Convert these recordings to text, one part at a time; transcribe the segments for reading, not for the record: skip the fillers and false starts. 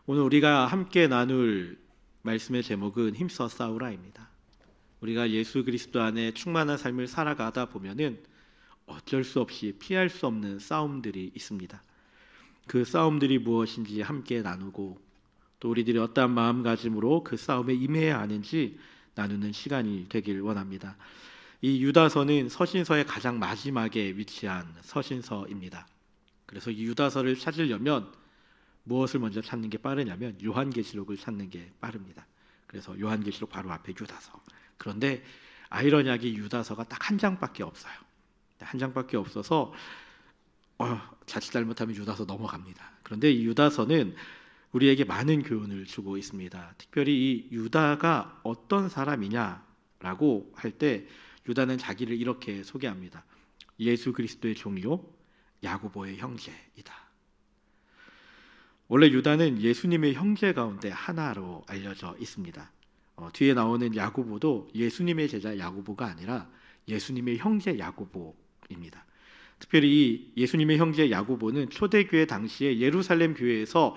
오늘 우리가 함께 나눌 말씀의 제목은 힘써 싸우라입니다. 우리가 예수 그리스도 안에 충만한 삶을 살아가다 보면은 어쩔 수 없이 피할 수 없는 싸움들이 있습니다. 그 싸움들이 무엇인지 함께 나누고 또 우리들이 어떠한 마음가짐으로 그 싸움에 임해야 하는지 나누는 시간이 되길 원합니다. 이 유다서는 서신서의 가장 마지막에 위치한 서신서입니다. 그래서 이 유다서를 찾으려면 무엇을 먼저 찾는 게 빠르냐면 요한계시록을 찾는 게 빠릅니다. 그래서 요한계시록 바로 앞에 유다서. 그런데 아이러니하게 유다서가 딱 한 장밖에 없어요. 한 장밖에 없어서 자칫 잘못하면 유다서 넘어갑니다. 그런데 이 유다서는 우리에게 많은 교훈을 주고 있습니다. 특별히 이 유다가 어떤 사람이냐라고 할 때 유다는 자기를 이렇게 소개합니다. 예수 그리스도의 종이요 야고보의 형제이다. 원래 유다는 예수님의 형제 가운데 하나로 알려져 있습니다. 뒤에 나오는 야고보도 예수님의 제자 야고보가 아니라 예수님의 형제 야고보입니다. 특별히 이 예수님의 형제 야고보는 초대교회 당시에 예루살렘 교회에서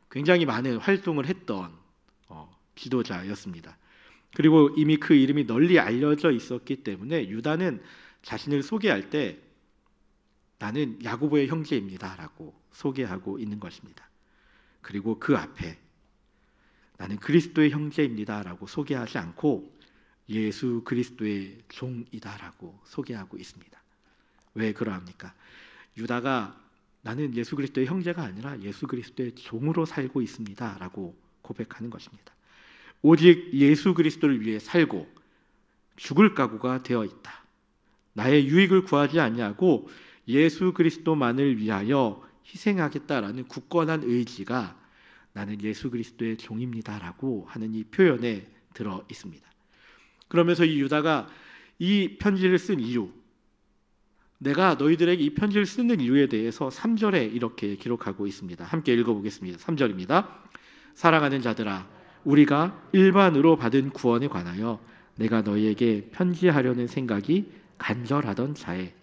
굉장히 많은 활동을 했던 지도자였습니다. 그리고 이미 그 이름이 널리 알려져 있었기 때문에 유다는 자신을 소개할 때 나는 야고보의 형제입니다라고 소개하고 있는 것입니다. 그리고 그 앞에 나는 그리스도의 형제입니다라고 소개하지 않고 예수 그리스도의 종이다라고 소개하고 있습니다. 왜 그러합니까? 유다가 나는 예수 그리스도의 형제가 아니라 예수 그리스도의 종으로 살고 있습니다라고 고백하는 것입니다. 오직 예수 그리스도를 위해 살고 죽을 각오가 되어 있다. 나의 유익을 구하지 아니하고 예수 그리스도만을 위하여 희생하겠다라는 굳건한 의지가 나는 예수 그리스도의 종입니다라고 하는 이 표현에 들어 있습니다. 그러면서 이 유다가 이 편지를 쓴 이유, 내가 너희들에게 이 편지를 쓰는 이유에 대해서 3절에 이렇게 기록하고 있습니다. 함께 읽어보겠습니다. 3절입니다. 사랑하는 자들아, 우리가 일반으로 받은 구원에 관하여 내가 너희에게 편지하려는 생각이 간절하던 자에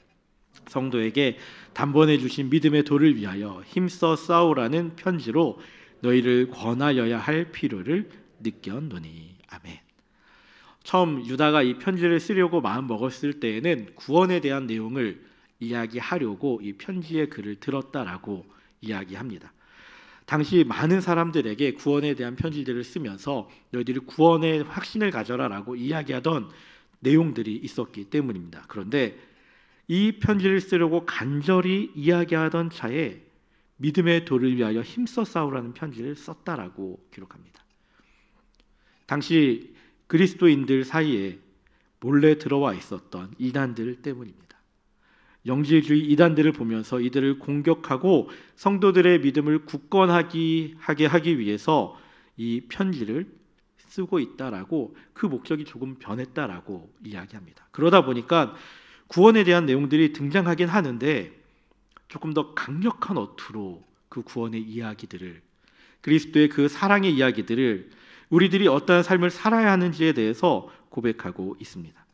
성도에게 단번에 주신 믿음의 도를 위하여 힘써 싸우라는 편지로 너희를 권하여야 할 필요를 느꼈노니. 아멘. 처음 유다가 이 편지를 쓰려고 마음 먹었을 때에는 구원에 대한 내용을 이야기하려고 이 편지의 글을 들었다라고 이야기합니다. 당시 많은 사람들에게 구원에 대한 편지들을 쓰면서 너희들이 구원의 확신을 가져라라고 이야기하던 내용들이 있었기 때문입니다. 그런데 이 편지를 쓰려고 간절히 이야기하던 차에 믿음의 도를 위하여 힘써 싸우라는 편지를 썼다라고 기록합니다. 당시 그리스도인들 사이에 몰래 들어와 있었던 이단들 때문입니다. 영지주의 이단들을 보면서 이들을 공격하고 성도들의 믿음을 굳건하게 하기 위해서 이 편지를 쓰고 있다라고 그 목적이 조금 변했다라고 이야기합니다. 그러다 보니까 구원에 대한 내용들이 등장하긴 하는데 조금 더 강력한 어투로 그 구원의 이야기들을, 그리스도의 그 사랑의 이야기들을, 우리들이 어떠한 삶을 살아야 하는지에 대해서 고백하고 있습니다.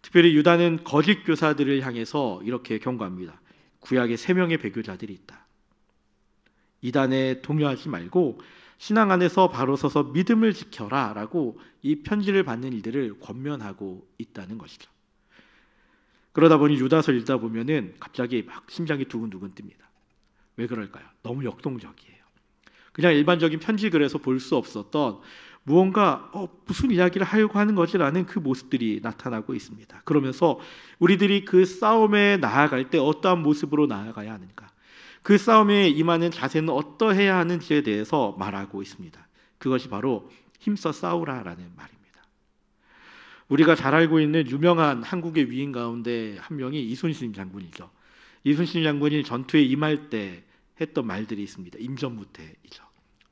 특별히 유다는 거짓 교사들을 향해서 이렇게 경고합니다. 구약에 3명의 배교자들이 있다. 이단에 동요하지 말고 신앙 안에서 바로 서서 믿음을 지켜라 라고 이 편지를 받는 이들을 권면하고 있다는 것이죠. 그러다 보니 유다서를 읽다 보면은 갑자기 막 심장이 두근두근 뜹니다. 왜 그럴까요? 너무 역동적이에요. 그냥 일반적인 편지글에서 볼 수 없었던 무언가 무슨 이야기를 하려고 하는 거지라는 그 모습들이 나타나고 있습니다. 그러면서 우리들이 그 싸움에 나아갈 때 어떠한 모습으로 나아가야 하는가, 그 싸움에 임하는 자세는 어떠해야 하는지에 대해서 말하고 있습니다. 그것이 바로 힘써 싸우라라는 말입니다. 우리가 잘 알고 있는 유명한 한국의 위인 가운데 한 명이 이순신 장군이죠. 이순신 장군이 전투에 임할 때 했던 말들이 있습니다. 임전무태이죠.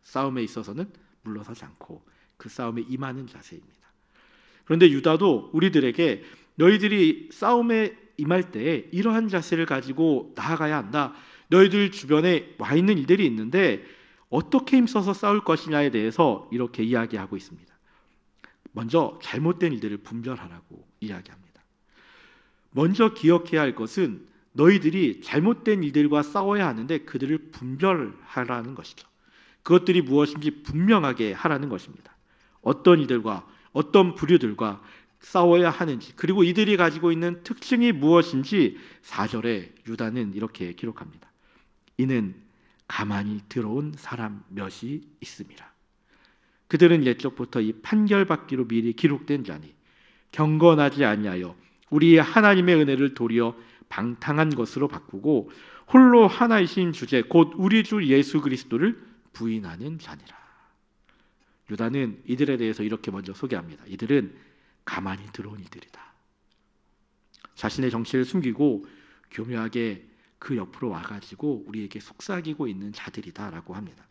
싸움에 있어서는 물러서지 않고 그 싸움에 임하는 자세입니다. 그런데 유다도 우리들에게 너희들이 싸움에 임할 때 이러한 자세를 가지고 나아가야 한다. 너희들 주변에 와 있는 이들이 있는데 어떻게 힘써서 싸울 것이냐에 대해서 이렇게 이야기하고 있습니다. 먼저 잘못된 일들을 분별하라고 이야기합니다. 먼저 기억해야 할 것은 너희들이 잘못된 이들과 싸워야 하는데 그들을 분별하라는 것이죠. 그것들이 무엇인지 분명하게 하라는 것입니다. 어떤 이들과 어떤 부류들과 싸워야 하는지, 그리고 이들이 가지고 있는 특징이 무엇인지 4절에 유다는 이렇게 기록합니다. 이는 가만히 들어온 사람 몇이 있습니다. 그들은 옛적부터 이 판결받기로 미리 기록된 자니 경건하지 아니하여 우리 하나님의 은혜를 도리어 방탕한 것으로 바꾸고 홀로 하나이신 주제 곧 우리 주 예수 그리스도를 부인하는 자니라. 유다는 이들에 대해서 이렇게 먼저 소개합니다. 이들은 가만히 들어온 이들이다. 자신의 정체를 숨기고 교묘하게 그 옆으로 와가지고 우리에게 속삭이고 있는 자들이다라고 합니다.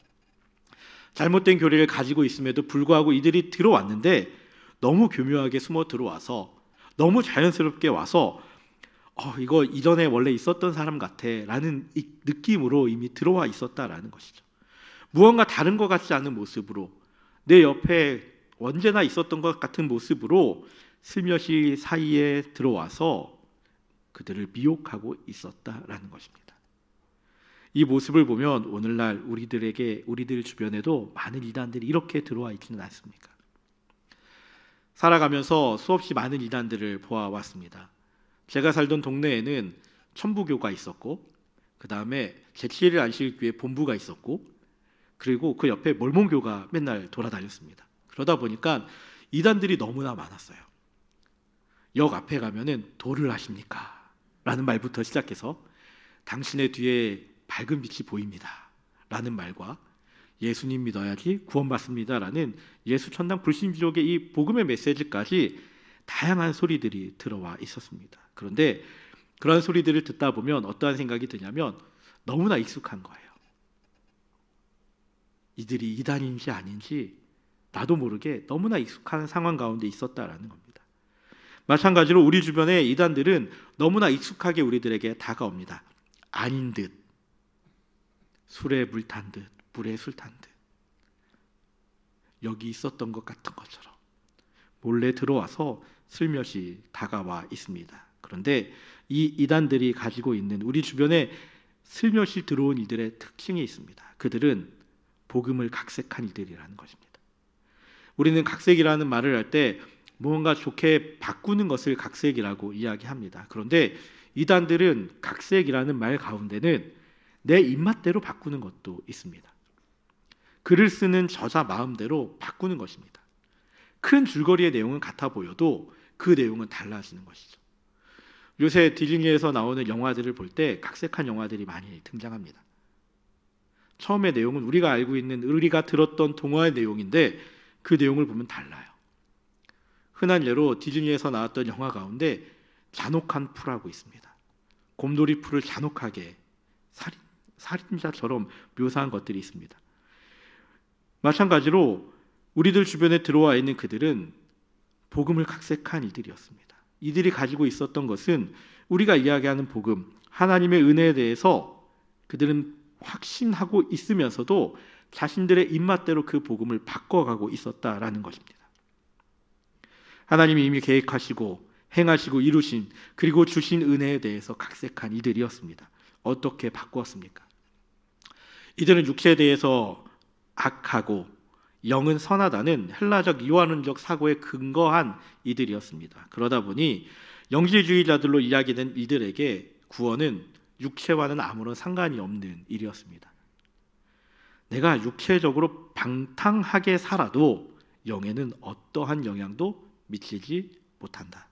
잘못된 교리를 가지고 있음에도 불구하고 이들이 들어왔는데 너무 교묘하게 숨어 들어와서 너무 자연스럽게 와서 이거 이전에 원래 있었던 사람 같아 라는 느낌으로 이미 들어와 있었다라는 것이죠. 무언가 다른 것 같지 않은 모습으로 내 옆에 언제나 있었던 것 같은 모습으로 슬며시 사이에 들어와서 그들을 미혹하고 있었다라는 것입니다. 이 모습을 보면 오늘날 우리들 주변에도 많은 이단들이 이렇게 들어와 있지는 않습니까? 살아가면서 수없이 많은 이단들을 보아왔습니다. 제가 살던 동네에는 천부교가 있었고, 그 다음에 제7일 안식교회 본부가 있었고, 그리고 그 옆에 몰몬교가 맨날 돌아다녔습니다. 그러다 보니까 이단들이 너무나 많았어요. 역 앞에 가면은 도를 하십니까? 라는 말부터 시작해서 당신의 뒤에 밝은 빛이 보입니다 라는 말과 예수님 믿어야지 구원받습니다 라는 예수 천당 불신지옥의 이 복음의 메시지까지 다양한 소리들이 들어와 있었습니다. 그런데 그런 소리들을 듣다 보면 어떠한 생각이 드냐면 너무나 익숙한 거예요. 이들이 이단인지 아닌지 나도 모르게 너무나 익숙한 상황 가운데 있었다라는 겁니다. 마찬가지로 우리 주변의 이단들은 너무나 익숙하게 우리들에게 다가옵니다. 아닌 듯, 술에 물 탄 듯, 물에 술 탄 듯, 여기 있었던 것 같은 것처럼 몰래 들어와서 슬며시 다가와 있습니다. 그런데 이 이단들이 가지고 있는 우리 주변에 슬며시 들어온 이들의 특징이 있습니다. 그들은 복음을 각색한 이들이라는 것입니다. 우리는 각색이라는 말을 할 때 무언가 좋게 바꾸는 것을 각색이라고 이야기합니다. 그런데 이단들은 각색이라는 말 가운데는 내 입맛대로 바꾸는 것도 있습니다. 글을 쓰는 저자 마음대로 바꾸는 것입니다. 큰 줄거리의 내용은 같아 보여도 그 내용은 달라지는 것이죠. 요새 디즈니에서 나오는 영화들을 볼 때 각색한 영화들이 많이 등장합니다. 처음에 내용은 우리가 알고 있는, 우리가 들었던 동화의 내용인데 그 내용을 보면 달라요. 흔한 예로 디즈니에서 나왔던 영화 가운데 잔혹한 풀하고 있습니다. 곰돌이 풀을 잔혹하게 살인자처럼 묘사한 것들이 있습니다. 마찬가지로 우리들 주변에 들어와 있는 그들은 복음을 각색한 이들이었습니다. 이들이 가지고 있었던 것은 우리가 이야기하는 복음, 하나님의 은혜에 대해서 그들은 확신하고 있으면서도 자신들의 입맛대로 그 복음을 바꿔가고 있었다라는 것입니다. 하나님이 이미 계획하시고 행하시고 이루신 그리고 주신 은혜에 대해서 각색한 이들이었습니다. 어떻게 바꾸었습니까? 이들은 육체에 대해서 악하고 영은 선하다는 헬라적 이완론적 사고에 근거한 이들이었습니다. 그러다 보니 영지주의자들로 이야기된 이들에게 구원은 육체와는 아무런 상관이 없는 일이었습니다. 내가 육체적으로 방탕하게 살아도 영에는 어떠한 영향도 미치지 못한다.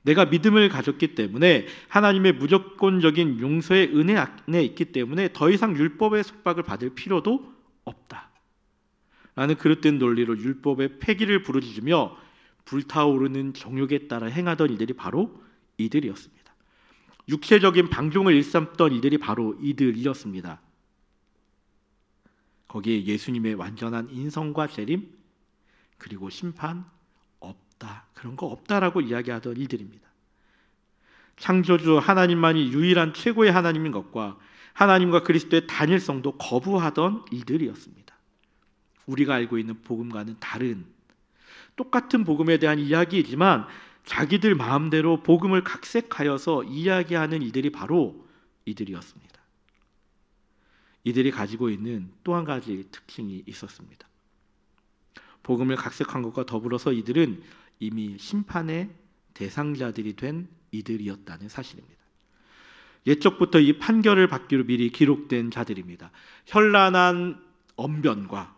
내가 믿음을 가졌기 때문에 하나님의 무조건적인 용서의 은혜 안에 있기 때문에 더 이상 율법의 속박을 받을 필요도 없다 라는 그릇된 논리로 율법의 폐기를 부르짖으며 불타오르는 정욕에 따라 행하던 이들이 바로 이들이었습니다. 육체적인 방종을 일삼던 이들이 바로 이들이었습니다. 거기에 예수님의 완전한 인성과 재림 그리고 심판 없다, 그런 거 없다라고 이야기하던 이들입니다. 창조주 하나님만이 유일한 최고의 하나님인 것과 하나님과 그리스도의 단일성도 거부하던 이들이었습니다. 우리가 알고 있는 복음과는 다른 똑같은 복음에 대한 이야기이지만 자기들 마음대로 복음을 각색하여서 이야기하는 이들이 바로 이들이었습니다. 이들이 가지고 있는 또 한 가지 특징이 있었습니다. 복음을 각색한 것과 더불어서 이들은 이미 심판의 대상자들이 된 이들이었다는 사실입니다. 옛적부터 이 판결을 받기로 미리 기록된 자들입니다. 현란한 언변과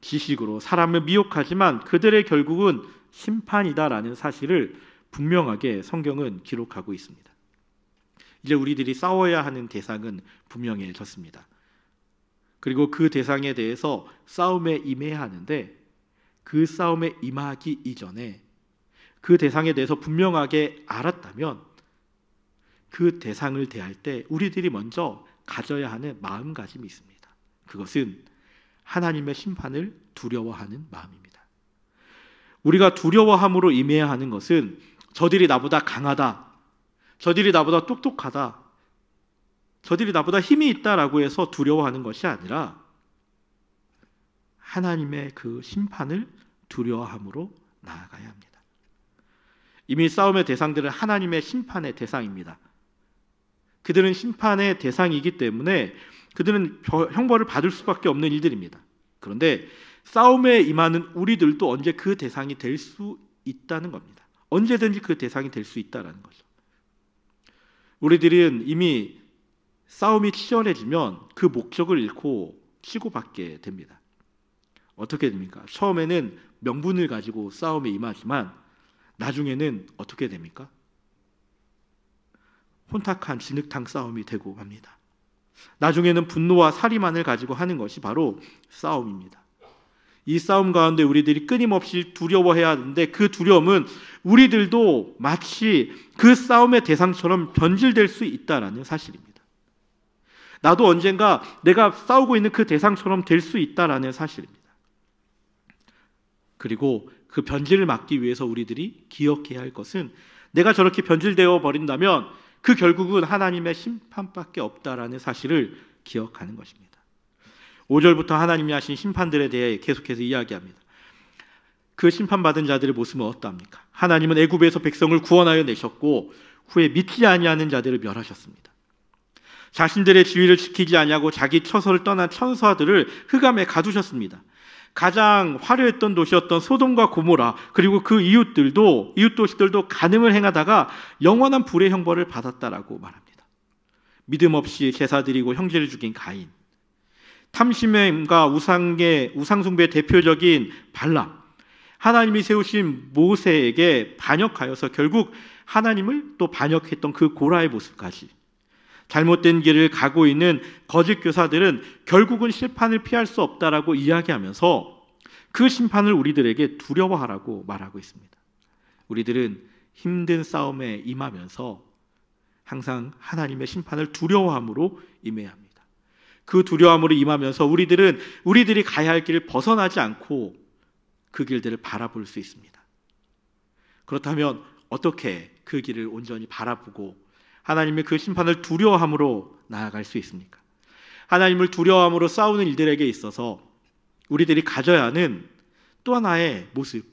지식으로 사람을 미혹하지만 그들의 결국은 심판이다라는 사실을 분명하게 성경은 기록하고 있습니다. 이제 우리들이 싸워야 하는 대상은 분명해졌습니다. 그리고 그 대상에 대해서 싸움에 임해야 하는데, 그 싸움에 임하기 이전에 그 대상에 대해서 분명하게 알았다면 그 대상을 대할 때 우리들이 먼저 가져야 하는 마음가짐이 있습니다. 그것은 하나님의 심판을 두려워하는 마음입니다. 우리가 두려워함으로 임해야 하는 것은 저들이 나보다 강하다, 저들이 나보다 똑똑하다, 저들이 나보다 힘이 있다라고 해서 두려워하는 것이 아니라 하나님의 그 심판을 두려워함으로 나아가야 합니다. 이미 싸움의 대상들은 하나님의 심판의 대상입니다. 그들은 심판의 대상이기 때문에 그들은 형벌을 받을 수밖에 없는 일들입니다. 그런데 싸움에 임하는 우리들도 언제 그 대상이 될 수 있다는 겁니다. 언제든지 그 대상이 될 수 있다는 거죠. 우리들은 이미 싸움이 치열해지면 그 목적을 잃고 치고받게 됩니다. 어떻게 됩니까? 처음에는 명분을 가지고 싸움에 임하지만 나중에는 어떻게 됩니까? 혼탁한 진흙탕 싸움이 되고 합니다. 나중에는 분노와 살이만을 가지고 하는 것이 바로 싸움입니다. 이 싸움 가운데 우리들이 끊임없이 두려워해야 하는데, 그 두려움은 우리들도 마치 그 싸움의 대상처럼 변질될 수 있다는 사실입니다. 나도 언젠가 내가 싸우고 있는 그 대상처럼 될 수 있다는 사실입니다. 그리고 그 변질을 막기 위해서 우리들이 기억해야 할 것은, 내가 저렇게 변질되어 버린다면 그 결국은 하나님의 심판밖에 없다라는 사실을 기억하는 것입니다. 5절부터 하나님이 하신 심판들에 대해 계속해서 이야기합니다. 그 심판받은 자들의 모습은 어떠합니까? 하나님은 애굽에서 백성을 구원하여 내셨고 후에 믿지 아니하는 자들을 멸하셨습니다. 자신들의 지위를 지키지 아니하고 자기 처소를 떠난 천사들을 흑암에 가두셨습니다. 가장 화려했던 도시였던 소돔과 고모라, 그리고 그 이웃 도시들도 간음을 행하다가 영원한 불의 형벌을 받았다라고 말합니다. 믿음 없이 제사 드리고 형제를 죽인 가인, 탐심과 우상숭배의 대표적인 발람, 하나님이 세우신 모세에게 반역하여서 결국 하나님을 또 반역했던 그 고라의 모습까지, 잘못된 길을 가고 있는 거짓 교사들은 결국은 심판을 피할 수 없다라고 이야기하면서 그 심판을 우리들에게 두려워하라고 말하고 있습니다. 우리들은 힘든 싸움에 임하면서 항상 하나님의 심판을 두려워함으로 임해야 합니다. 그 두려움으로 임하면서 우리들이 가야 할 길을 벗어나지 않고 그 길들을 바라볼 수 있습니다. 그렇다면 어떻게 그 길을 온전히 바라보고 하나님의 그 심판을 두려워함으로 나아갈 수 있습니까? 하나님을 두려워함으로 싸우는 일들에게 있어서 우리들이 가져야 하는 또 하나의 모습,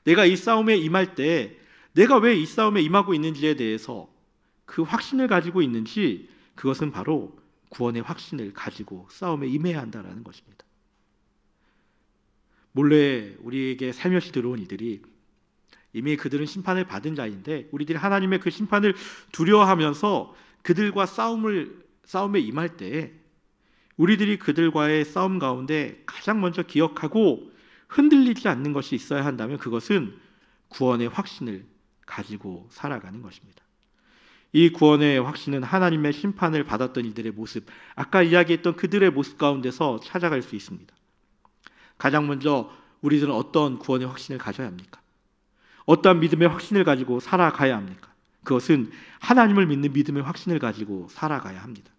내가 이 싸움에 임할 때 내가 왜 이 싸움에 임하고 있는지에 대해서 그 확신을 가지고 있는지, 그것은 바로 구원의 확신을 가지고 싸움에 임해야 한다는 것입니다. 몰래 우리에게 살며시 들어온 이들이 이미 그들은 심판을 받은 자인데, 우리들이 하나님의 그 심판을 두려워하면서 그들과 싸움에 임할 때 우리들이 그들과의 싸움 가운데 가장 먼저 기억하고 흔들리지 않는 것이 있어야 한다면 그것은 구원의 확신을 가지고 살아가는 것입니다. 이 구원의 확신은 하나님의 심판을 받았던 이들의 모습, 아까 이야기했던 그들의 모습 가운데서 찾아갈 수 있습니다. 가장 먼저 우리들은 어떤 구원의 확신을 가져야 합니까? 어떠한 믿음의 확신을 가지고 살아가야 합니까? 그것은 하나님을 믿는 믿음의 확신을 가지고 살아가야 합니다.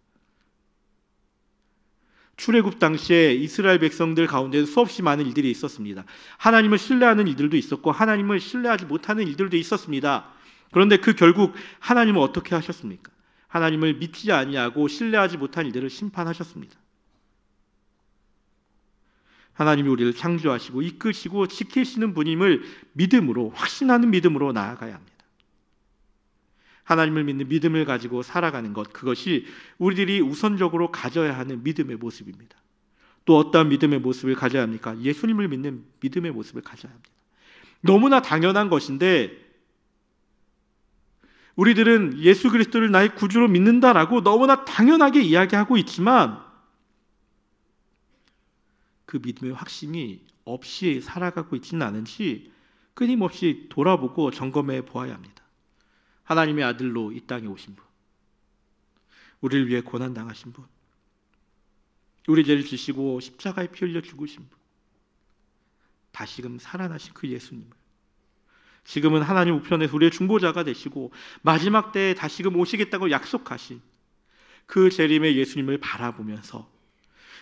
출애굽 당시에 이스라엘 백성들 가운데 수없이 많은 일들이 있었습니다. 하나님을 신뢰하는 일들도 있었고 하나님을 신뢰하지 못하는 일들도 있었습니다. 그런데 그 결국 하나님은 어떻게 하셨습니까? 하나님을 믿지 아니하고 신뢰하지 못한 일들을 심판하셨습니다. 하나님이 우리를 창조하시고 이끄시고 지키시는 분임을 믿음으로, 확신하는 믿음으로 나아가야 합니다. 하나님을 믿는 믿음을 가지고 살아가는 것, 그것이 우리들이 우선적으로 가져야 하는 믿음의 모습입니다. 또 어떠한 믿음의 모습을 가져야 합니까? 예수님을 믿는 믿음의 모습을 가져야 합니다. 너무나 당연한 것인데 우리들은 예수 그리스도를 나의 구주로 믿는다라고 너무나 당연하게 이야기하고 있지만 그 믿음의 확신이 없이 살아가고 있지는 않은지 끊임없이 돌아보고 점검해 보아야 합니다. 하나님의 아들로 이 땅에 오신 분, 우리를 위해 고난당하신 분, 우리 죄를 지시고 십자가에 피 흘려 죽으신 분, 다시금 살아나신 그 예수님을 지금은 하나님 우편에서 우리의 중보자가 되시고 마지막 때에 다시금 오시겠다고 약속하신 그 재림의 예수님을 바라보면서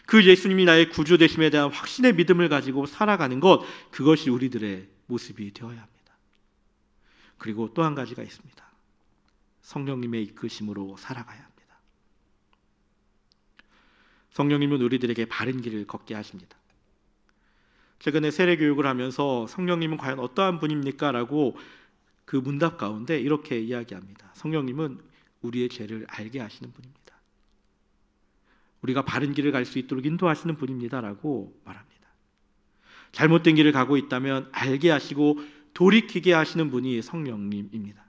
그 예수님이 나의 구주 되심에 대한 확신의 믿음을 가지고 살아가는 것, 그것이 우리들의 모습이 되어야 합니다. 그리고 또 한 가지가 있습니다. 성령님의 이끄심으로 살아가야 합니다. 성령님은 우리들에게 바른 길을 걷게 하십니다. 최근에 세례 교육을 하면서 성령님은 과연 어떠한 분입니까? 라고 그 문답 가운데 이렇게 이야기합니다. 성령님은 우리의 죄를 알게 하시는 분입니다. 우리가 바른 길을 갈 수 있도록 인도하시는 분입니다 라고 말합니다. 잘못된 길을 가고 있다면 알게 하시고 돌이키게 하시는 분이 성령님입니다.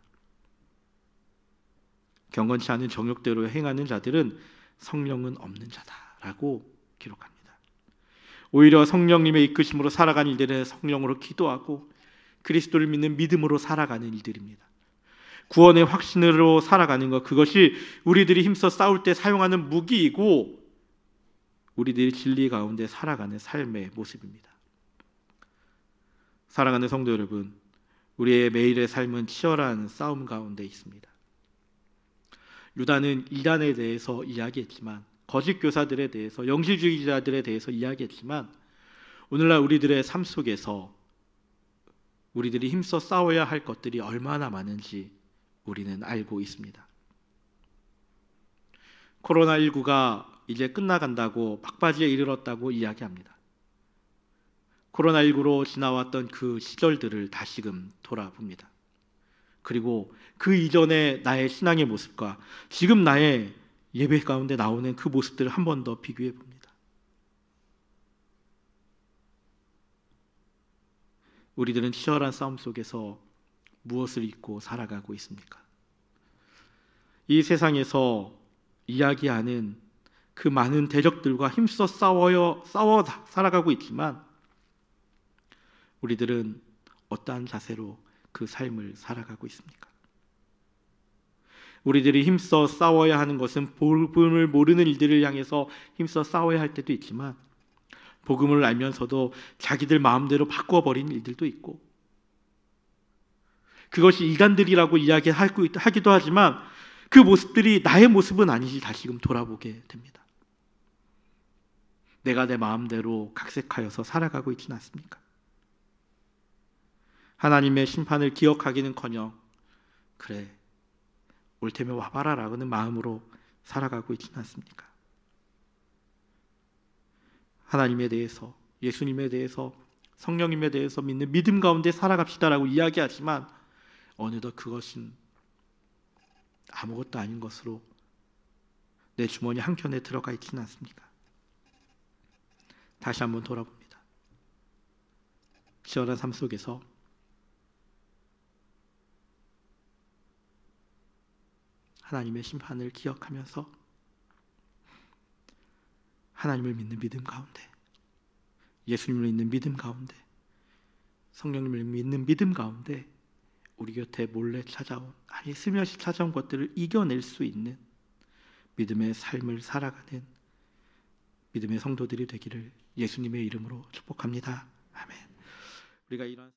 경건치 않은 정욕대로 행하는 자들은 성령은 없는 자다라고 기록합니다. 오히려 성령님의 이끄심으로 살아가는 일들은 성령으로 기도하고 그리스도를 믿는 믿음으로 살아가는 일들입니다. 구원의 확신으로 살아가는 것, 그것이 우리들이 힘써 싸울 때 사용하는 무기이고 우리들이 진리 가운데 살아가는 삶의 모습입니다. 사랑하는 성도 여러분, 우리의 매일의 삶은 치열한 싸움 가운데 있습니다. 유다는 이단에 대해서 이야기했지만, 거짓 교사들에 대해서, 영실주의자들에 대해서 이야기했지만, 오늘날 우리들의 삶 속에서 우리들이 힘써 싸워야 할 것들이 얼마나 많은지 우리는 알고 있습니다. 코로나19가 이제 끝나간다고, 막바지에 이르렀다고 이야기합니다. 코로나19로 지나왔던 그 시절들을 다시금 돌아봅니다. 그리고 그 이전의 나의 신앙의 모습과 지금 나의 예배 가운데 나오는 그 모습들을 한 번 더 비교해 봅니다. 우리들은 치열한 싸움 속에서 무엇을 잊고 살아가고 있습니까? 이 세상에서 이야기하는 그 많은 대적들과 힘써 싸워 살아가고 있지만 우리들은 어떠한 자세로 그 삶을 살아가고 있습니까? 우리들이 힘써 싸워야 하는 것은 복음을 모르는 일들을 향해서 힘써 싸워야 할 때도 있지만 복음을 알면서도 자기들 마음대로 바꿔버리는 일들도 있고 그것이 이단들이라고 이야기하기도 하지만 그 모습들이 나의 모습은 아니지 다시금 돌아보게 됩니다. 내가 내 마음대로 각색하여서 살아가고 있지는 않습니까? 하나님의 심판을 기억하기는커녕 그래 올 테면 와봐라 라는 마음으로 살아가고 있지는 않습니까? 하나님에 대해서, 예수님에 대해서, 성령님에 대해서 믿는 믿음 가운데 살아갑시다라고 이야기하지만 어느덧 그것은 아무것도 아닌 것으로 내 주머니 한켠에 들어가 있지는 않습니까? 다시 한번 돌아봅니다. 치열한 삶 속에서 하나님의 심판을 기억하면서 하나님을 믿는 믿음 가운데, 예수님을 믿는 믿음 가운데, 성령님을 믿는 믿음 가운데 우리 곁에 몰래 찾아온, 아니 스며시 찾아온 것들을 이겨낼 수 있는 믿음의 삶을 살아가는 믿음의 성도들이 되기를 예수님의 이름으로 축복합니다. 아멘. 우리가 이런